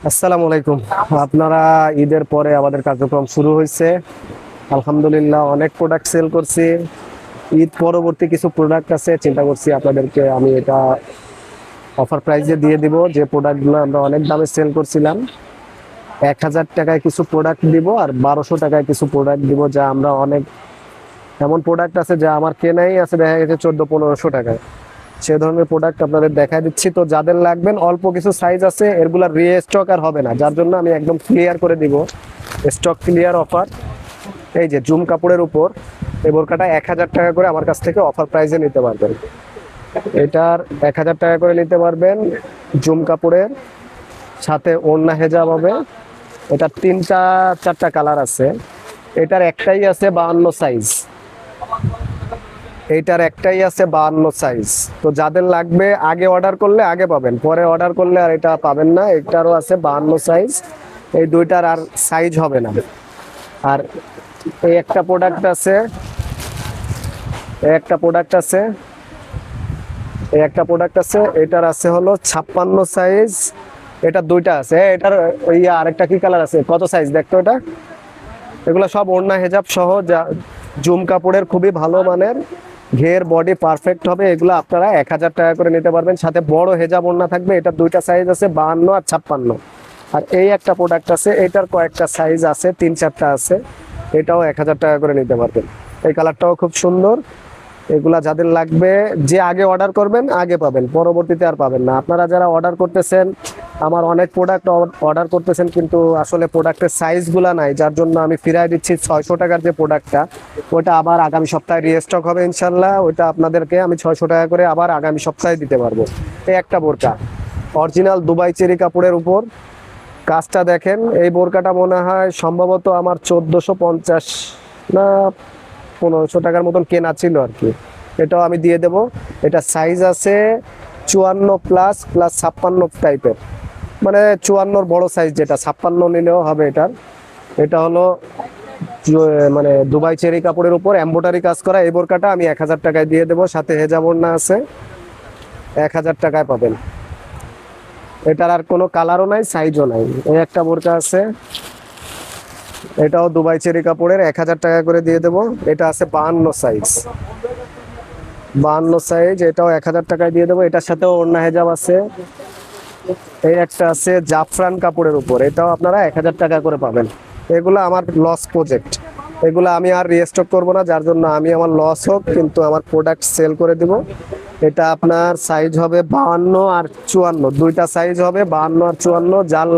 আসসালামু আলাইকুম। আপনারা ঈদের পরে আমাদের কার্যক্রম শুরু হয়েছে। আলহামদুলিল্লাহ অনেক প্রোডাক্ট সেল করছি। ঈদ পরবর্তী কিছু প্রোডাক্ট আছে, চিন্তা করছি আপনাদেরকে আমি এটা অফার প্রাইসে দিয়ে দিব। যে প্রোডাক্টগুলো আমরা অনেক দামে সেল করছিলাম, 1,000 টাকায় কিছু প্রোডাক্ট দিব আর 1200 টাকায় কিছু প্রোডাক্ট দিব। যা আমরা অনেক এমন প্রোডাক্ট আছে যা আমার কেনাই আছে দেখা গেছে 1400-1500 টাকায়। সে ধরনের প্রোডাক্ট আপনাদের দেখা দিচ্ছি। তো যাদের লাগবেন, অল্প কিছু সাইজ আছে, এগুলা রিস্টক আর হবে না, যার জন্য আমি একদম ক্লিয়ার করে দিব। Stock clear offer. এই যে জুম কাপড়ের উপর এই বোরকাটা 1,000 টাকা করে আমার কাছ থেকে অফার প্রাইসে নিতে পারবেন। এটার 1,000 টাকা করে নিতে পারবেন। জুম কাপড়ের সাথে ওড়না হেজাব হবে। এটা 3-4টা কালার আছে। এটার একটাই আছে 52 সাইজ। এইটার একটাই আছে 52 সাইজ। তো যাদের লাগবে আগে অর্ডার করলে আগে পাবেন, পরে অর্ডার করলে আর এটা পাবেন না। এটারও আছে 52 সাইজ। এই দুইটার আর সাইজ হবে না। আর এই একটা প্রোডাক্ট আছে, এই একটা প্রোডাক্ট আছে, এই একটা প্রোডাক্ট আছে, এটার আছে হলো 56 সাইজ। এটা দুইটা আছে। এটার ওই আরেকটা কি কালার আছে, কত সাইজ দেখতো এটা। এগুলো সব ওড়না হেজাব সহ, যা জুম কাপড়ের, খুবই ভালো মানের, ঘের বডি পারফেক্ট হবে। এগুলো আপনারা 1,000 টাকা করে নিতে পারবেন। সাথে বড় হেজাব ওড়না থাকবে। এটা দুইটা সাইজ আছে, 52 আর 56। আর এই একটা প্রোডাক্ট আছে, এটার কয়েকটা সাইজ আছে, 3-4টা আছে। এটাও 1,000 টাকা করে নিতে পারবেন। এই কালারটাও খুব সুন্দর। এগুলা যাদের লাগবে, যে আগে অর্ডার করবেন আগে পাবেন, পরবর্তীতে আর পাবেন না। আপনারা যারা অর্ডার করতেছেন, আমার অনেক প্রোডাক্ট অর্ডার করতেছেন কিন্তু আসলে প্রোডাক্টের সাইজগুলা নাই, যার জন্য আমি ফিরাই দিচ্ছি 600 টাকার যে প্রোডাক্টটা। ওটা আবার আগামী সপ্তাহে রিস্টক হবে ইনশাল্লাহ। ওইটা আপনাদেরকে আমি 600 টাকা করে আবার আগামী সপ্তাহে দিতে পারবো। এই একটা বোরকা অরিজিনাল দুবাই চেরি কাপড়ের উপর, কাজটা দেখেন। এই বোরকাটা মনে হয় সম্ভবত আমার 1450 না 1500 টাকার মতন কেনা ছিল আর কি। এটাও আমি দিয়ে দেব। এটা সাইজ আছে 54++56 টাইপের, মানে 54 বড় সাইজ, যেটা 56 নিলেও হবে এটার। এটা হলো মানে দুবাই চেরি কাপড়ের উপর এমব্রয়ডারি কাজ করা। এই বোরকাটা আমি 1,000 টাকায় দিয়ে দেবো। সাথে হেজাব ওড়না আছে, 1,000 টাকায় পাবেন। এটার আর কোনো কালারও নাই, সাইজও নাই। এই একটা বোরকা আছে, এটাও দুবাই চেরি কাপড়ের, 1,000 টাকা করে দিয়ে দেবো। এটা আছে 52 সাইজ, 52 সাইজ। এটাও 1,000 টাকায় দিয়ে দেবো। এটার সাথেও ওড়না হেজাব আছে। এই একটা আছে জাফরান কাপড়ের উপর, এটাও আপনারা 1,000 টাকা করে পাবেন। এগুলো আমার লস প্রজেক্ট, এগুলো আমি আর রিস্টক করবো না, যার জন্য আমি আমার লস হোক কিন্তু আমার প্রোডাক্ট সেল করে দিব। এটা আপনার সাইজ হবে 52 আর 54, দুইটা সাইজ হবে 52 আর 54। যার